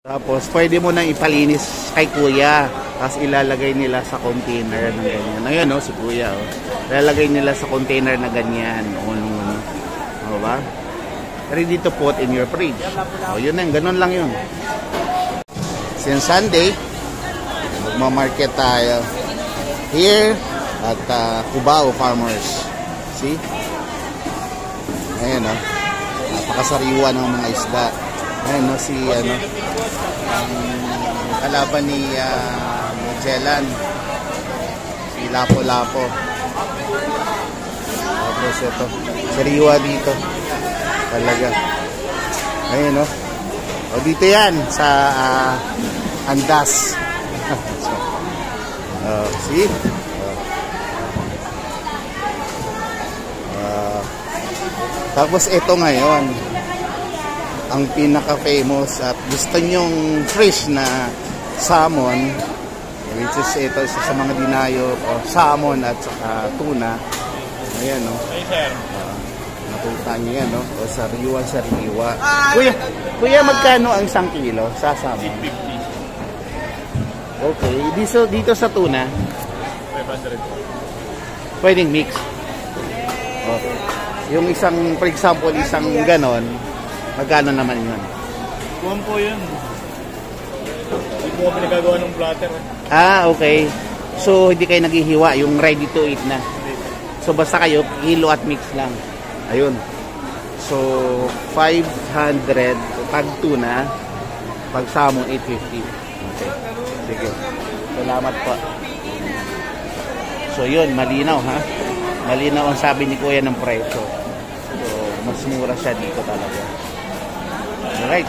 Tapos, pwede mo nang ipalinis kay kuya. Tapos, ilalagay nila sa container na ganyan. Ayan, no, si kuya, oh. Ilalagay nila sa container na ganyan. O, ba? Ready to put in your fridge. O, yun na, ganun lang yun. Since Sunday, magmamarket tayo. Here, at Cubao Farmers. See? Ayan, no. Napakasariwa ng mga isda. Ayan, no, si, ano, ang kalaban ni Magellan, si Lapo-Lapo. Tapos ito, sariwa dito talaga. Ayun, no? O, dito yan sa Andas. See? Tapos ito ngayon ang pinaka-famous at gusto nyong fresh na salmon, which is ito isa sa mga dinayo, salmon at saka tuna. Ayan, no? Nakita nyo yan, no? O, sariwa. Kuya, magkano ang 1 kilo sa salmon? Okay. Dito sa tuna? 500. Pwedeng mix. Okay. Yung isang, for example, isang ganon, magkano naman yun? Kuwan po yun. Hindi po pinagagawa ng platter. Okay. So, hindi kayo naghihiwa, yung ready to eat na. So, basta kayo, kilo at mix lang. Ayun. So, 500 pag tuna, pag salmon, 850. Okay. Sige. Salamat po. So, yun, malinaw, ha? Malinaw ang sabi ni Kuya ng presyo. So, mas mura siya dito talaga. Alright.